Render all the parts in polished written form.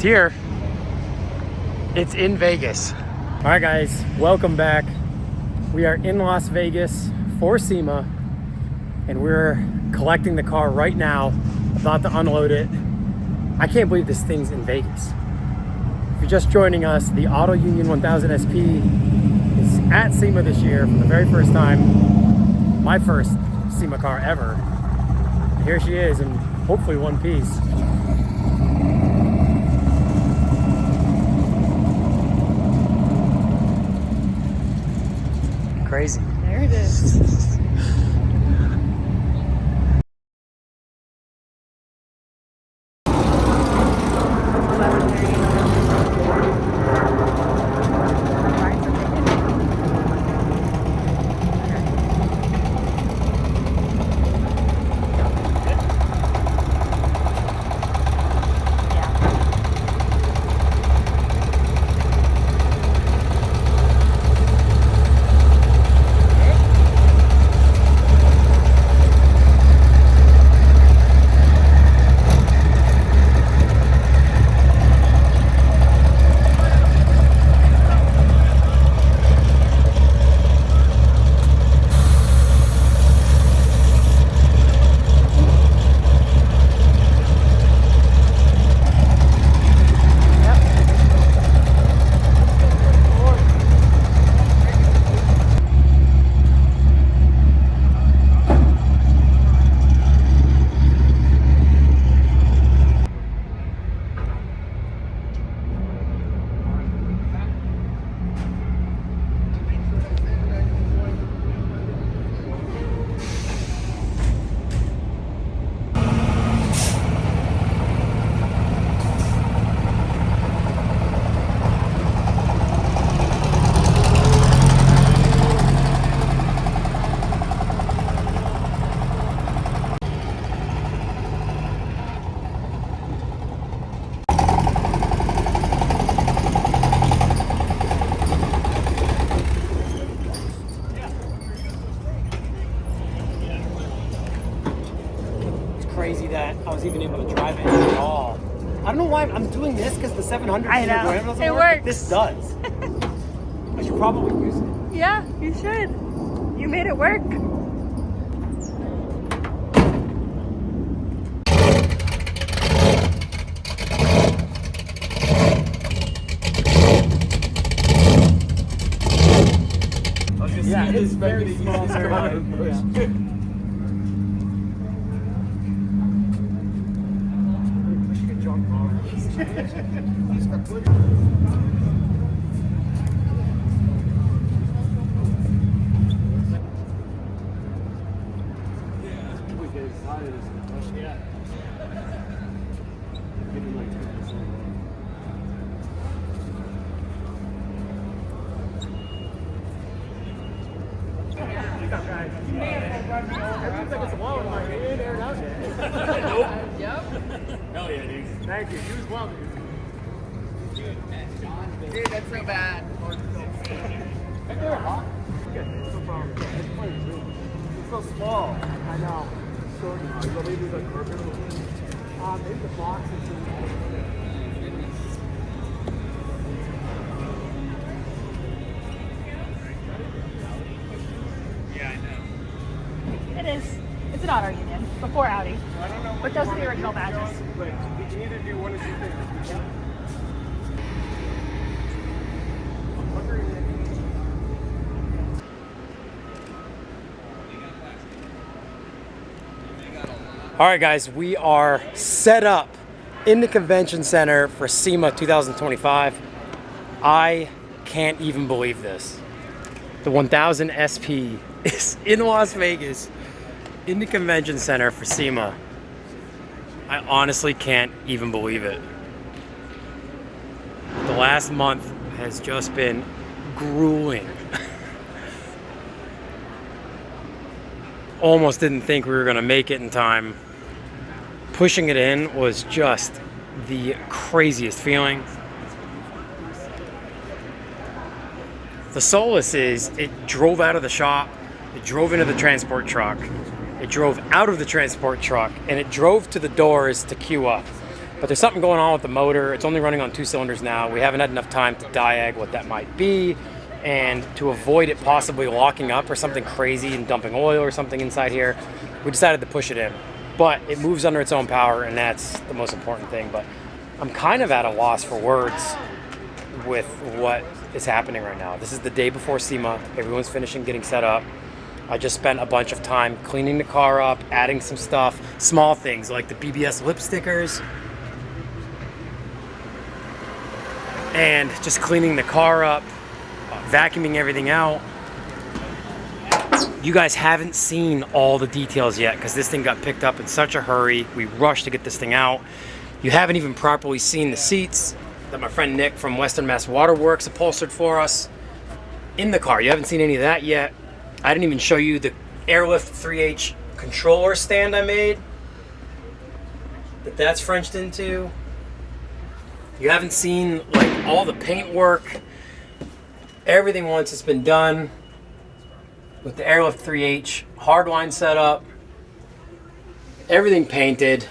It's here. It's in Vegas. All right, guys, welcome back. We are in Las Vegas for Sema, and we're collecting the car right now, about to unload it. I can't believe this thing's in Vegas. If you're just joining us, the Auto Union 1000 SP is at Sema this year for the very first time. My first Sema car ever. And here she is in hopefully one piece. Crazy. There it is. Crazy that I was even able to drive it at all. I don't know why I'm doing this because the 700 I know. doesn't It work. works. This does. I should probably use it. Yeah, you should. You made it work. Yeah, it's very small. Yeah. Hell yeah, dude. Thank you. You as well, dude. Dude, that's so bad. They're hot. Okay, no problem. It's so small. I know. So, maybe there's like carpet or something. Maybe the box is too small. It is. It's an Auto Union before Audi. But those are the original badges. We can either do one or two things. Yeah. All right, guys, we are set up in the convention center for Sema 2025. I can't even believe this. The 1000 SP is in Las Vegas in the convention center for Sema. I honestly can't even believe it. The last month has just been grueling. Almost didn't think we were gonna make it in time. Pushing it in was just the craziest feeling. The solace is it drove out of the shop, it drove into the transport truck, it drove out of the transport truck, and it drove to the doors to queue up. But there's something going on with the motor. It's only running on 2 cylinders now. We haven't had enough time to diag what that might be, and to avoid it possibly locking up or something crazy and dumping oil or something inside here, we decided to push it in. But it moves under its own power, and that's the most important thing. But I'm kind of at a loss for words with what is happening right now. This is the day before SEMA. Everyone's finishing getting set up. I just spent a bunch of time cleaning the car up, adding some stuff, small things like the BBS lip stickers, and just cleaning the car up, vacuuming everything out. You guys haven't seen all the details yet because this thing got picked up in such a hurry. We rushed to get this thing out. You haven't even properly seen the seats that my friend Nick from Western Mass Waterworks upholstered for us in the car. You haven't seen any of that yet. I didn't even show you the Airlift 3H controller stand I made that's Frenched into. You haven't seen like all the paint work, everything once it's been done with the Airlift 3H hardline setup, everything painted.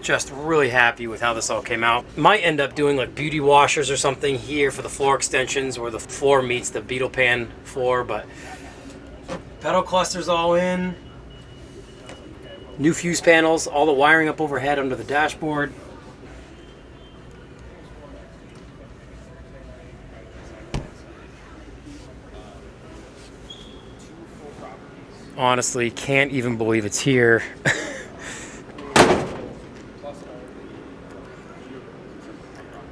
Just really happy with how this all came out. Might end up doing like beauty washers or something here for the floor extensions where the floor meets the beetle pan floor, but pedal clusters all in. New fuse panels, all the wiring up overhead under the dashboard. Honestly, can't even believe it's here.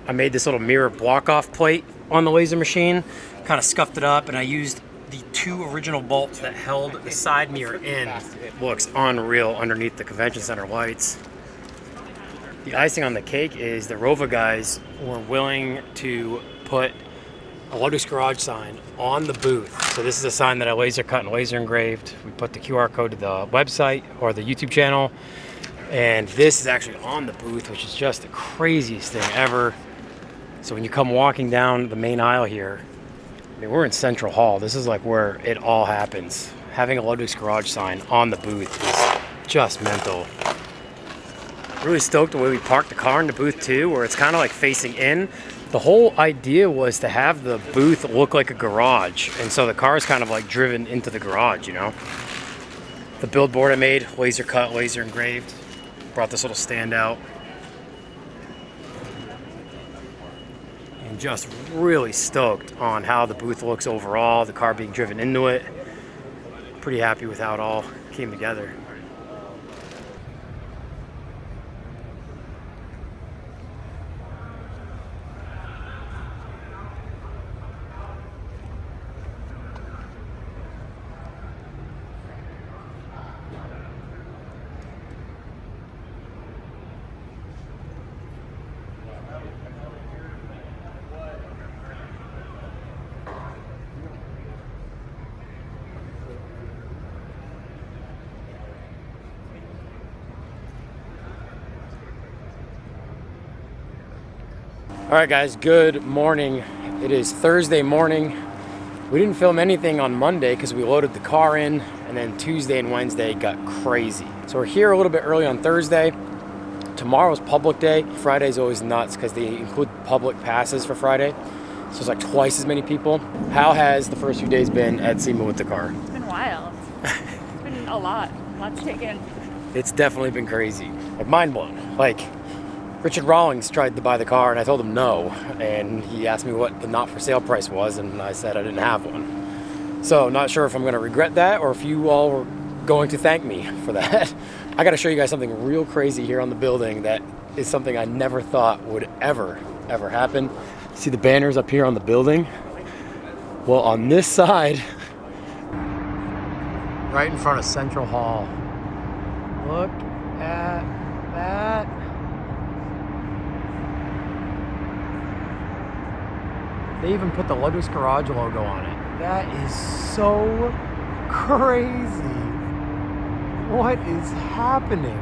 I made this little mirror block-off plate on the laser machine, kind of scuffed it up, and I used the 2 original bolts that held the side mirror in. Looks unreal underneath the convention center lights. The icing on the cake is the Rova guys were willing to put a Ludwick's Garage sign on the booth. So this is a sign that I laser cut and laser engraved. We put the QR code to the website or the YouTube channel, and this is actually on the booth, which is just the craziest thing ever. So when you come walking down the main aisle here, I mean, we're in Central Hall. This is like where it all happens. Having a Ludwick's Garage sign on the booth is just mental. Really stoked the way we parked the car in the booth too, where it's kind of like facing in. The whole idea was to have the booth look like a garage, and so the car is kind of like driven into the garage, you know. The billboard I made, laser cut, laser engraved. Brought this little stand out. And just really stoked on how the booth looks overall, the car being driven into it. Pretty happy with how it all came together. All right, guys, good morning. It is Thursday morning. We didn't film anything on Monday because we loaded the car in, and then Tuesday and Wednesday got crazy. So we're here a little bit early on Thursday. Tomorrow's public day. Friday's always nuts because they include public passes for Friday. So it's like twice as many people. How has the first few days been at SEMA with the car? It's been wild. It's been a lot to take in. It's definitely been crazy. Like mind blown. Like Richard Rawlings tried to buy the car and I told him no, and he asked me what the not for sale price was, and I said I didn't have one. So not sure if I'm going to regret that or if you all were going to thank me for that. I got to show you guys something real crazy here on the building that is something I never thought would ever happen. See the banners up here on the building? Well, on this side, right in front of Central Hall, look at that. They even put the Ludwick's Garage logo on it. That is so crazy. What is happening?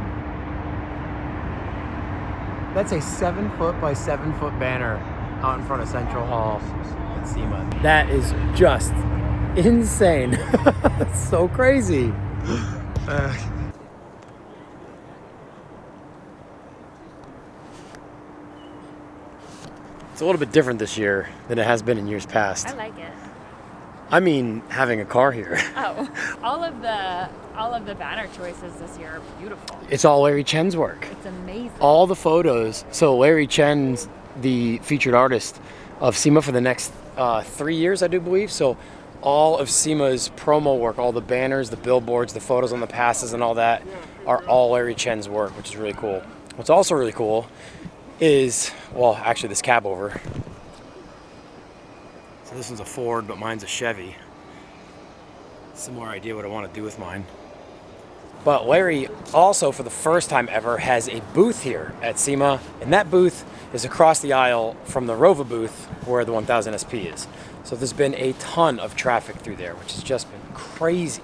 That's a 7-foot by 7-foot banner out in front of Central Hall at SEMA. That is just insane. It's so crazy. a little bit different this year than it has been in years past. I like it. I mean, having a car here. Oh, all of the banner choices this year are beautiful. It's all Larry Chen's work. It's amazing. All the photos. So Larry Chen's the featured artist of Sema for the next 3 years, I do believe. So all of Sema's promo work, all the banners, the billboards, the photos on the passes and all that are all Larry Chen's work, which is really cool. What's also really cool is, well, actually this cab over. So this one's a Ford, but mine's a Chevy. Similar idea what I want to do with mine. But Larry also, for the first time ever, has a booth here at Sema, and that booth is across the aisle from the Rova booth where the 1000 SP is. So there's been a ton of traffic through there, which has just been crazy.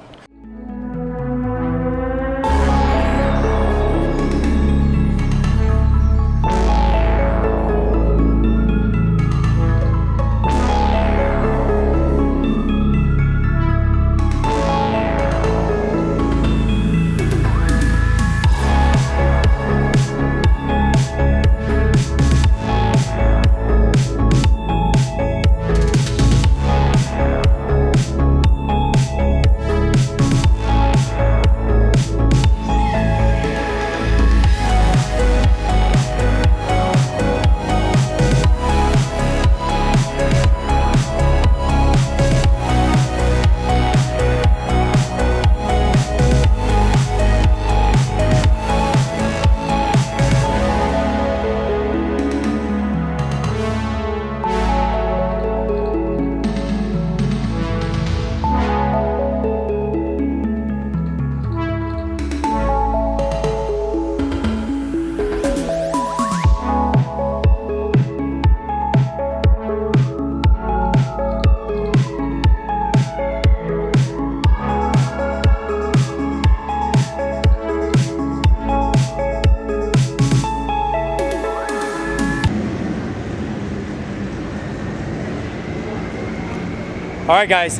All right, guys,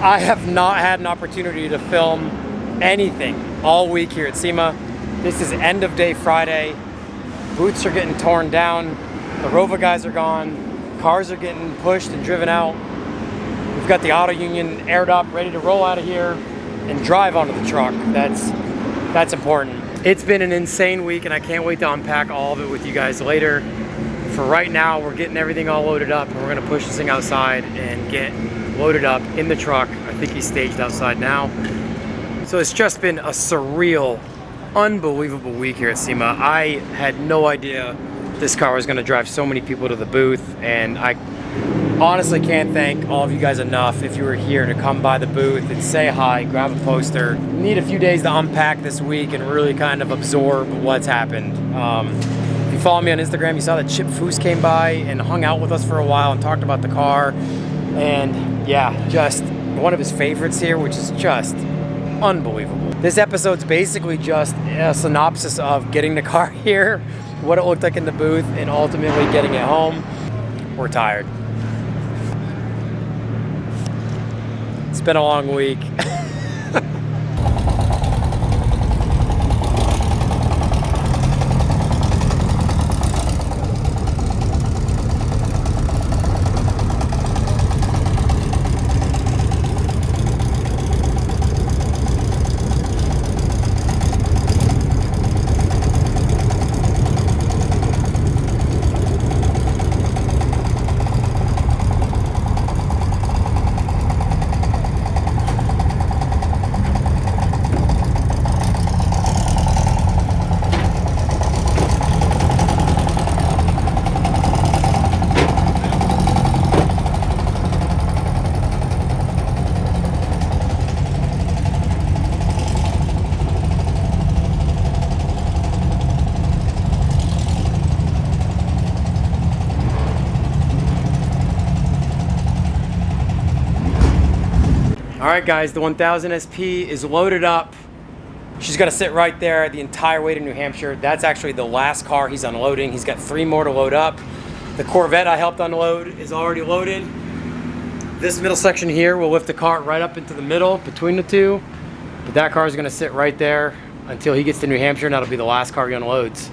I have not had an opportunity to film anything all week here at Sema. This is end of day Friday. Booths are getting torn down. The Rova guys are gone. Cars are getting pushed and driven out. We've got the auto union aired up, ready to roll out of here and drive onto the truck. That's important. It's been an insane week and I can't wait to unpack all of it with you guys later. For right now, we're getting everything all loaded up and we're gonna push this thing outside and get loaded up in the truck. I think he's staged outside now. So it's just been a surreal, unbelievable week here at Sema. I had no idea this car was gonna drive so many people to the booth, and I honestly can't thank all of you guys enough if you were here to come by the booth and say hi, grab a poster. Need a few days to unpack this week and really kind of absorb what's happened. If you follow me on Instagram, you saw that Foose came by and hung out with us for a while and talked about the car. And yeah, just one of his favorites here, which is just unbelievable. This episode's basically just a synopsis of getting the car here, what it looked like in the booth, and ultimately getting it home. We're tired. It's been a long week. All right, guys, the 1000 SP is loaded up. She's gonna sit right there the entire way to New Hampshire. That's actually the last car he's unloading. He's got 3 more to load up. The Corvette I helped unload is already loaded. This middle section here will lift the cart right up into the middle between the two. But that car is gonna sit right there until he gets to New Hampshire, and that'll be the last car he unloads.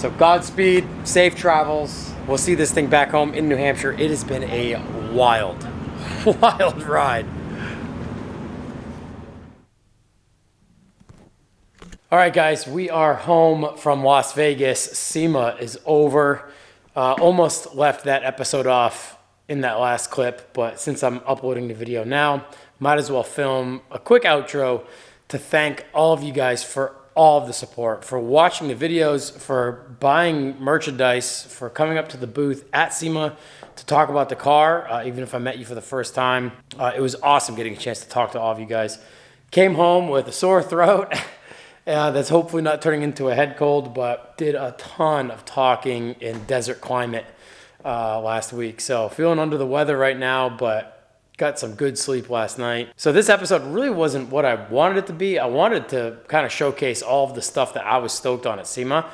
So Godspeed, safe travels. We'll see this thing back home in New Hampshire. It has been a wild, wild ride. All right, guys, we are home from Las Vegas. SEMA is over. Almost left that episode off in that last clip, but since I'm uploading the video now, might as well film a quick outro to thank all of you guys for all of the support, for watching the videos, for buying merchandise, for coming up to the booth at SEMA to talk about the car, even if I met you for the first time. It was awesome getting a chance to talk to all of you guys. Came home with a sore throat. That's hopefully not turning into a head cold, but did a ton of talking in desert climate last week. So feeling under the weather right now, but got some good sleep last night. So this episode really wasn't what I wanted it to be. I wanted to kind of showcase all of the stuff that I was stoked on at SEMA,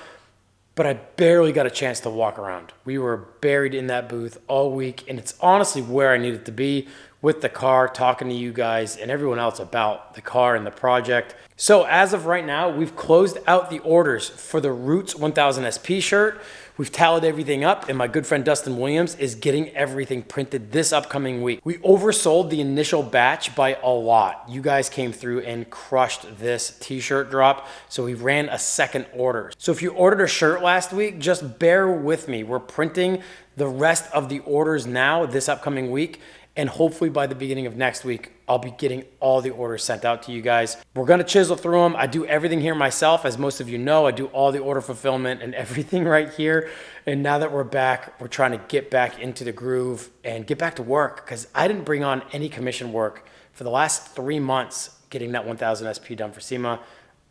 but I barely got a chance to walk around. We were buried in that booth all week, and it's honestly where I needed to be with the car, talking to you guys and everyone else about the car and the project. So as of right now, we've closed out the orders for the Roots 1000 SP shirt. We've tallied everything up, and my good friend Dustin Williams is getting everything printed this upcoming week. We oversold the initial batch by a lot. You guys came through and crushed this t-shirt drop, so we ran a second order. So if you ordered a shirt last week, just bear with me. We're printing the rest of the orders now this upcoming week, and hopefully by the beginning of next week, I'll be getting all the orders sent out to you guys. We're gonna chisel through them. I do everything here myself. As most of you know, I do all the order fulfillment and everything right here. And now that we're back, we're trying to get back into the groove and get back to work, because I didn't bring on any commission work for the last 3 months getting that 1000 SP done for SEMA.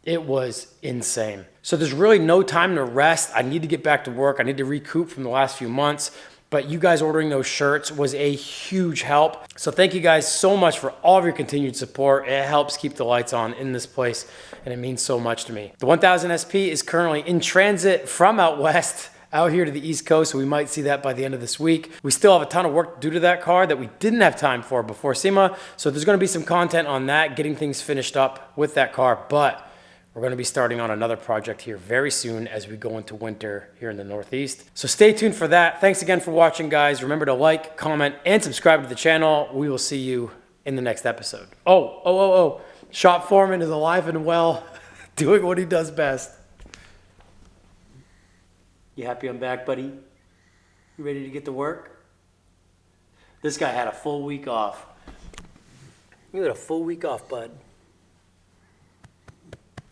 It was insane. So there's really no time to rest. I need to get back to work. I need to recoup from the last few months. But you guys ordering those shirts was a huge help. So thank you guys so much for all of your continued support. It helps keep the lights on in this place, and it means so much to me. The 1000 SP is currently in transit from out west out here to the East Coast, so we might see that by the end of this week. We still have a ton of work to do to that car that we didn't have time for before SEMA, so there's gonna be some content on that, getting things finished up with that car, but we're gonna be starting on another project here very soon as we go into winter here in the Northeast. So stay tuned for that. Thanks again for watching, guys. Remember to like, comment, and subscribe to the channel. We will see you in the next episode. Oh. Shop foreman is alive and well, doing what he does best. You happy I'm back, buddy? You ready to get to work? This guy had a full week off. You had a full week off, bud.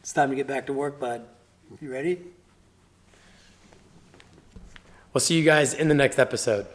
It's time to get back to work, bud. You ready? We'll see you guys in the next episode.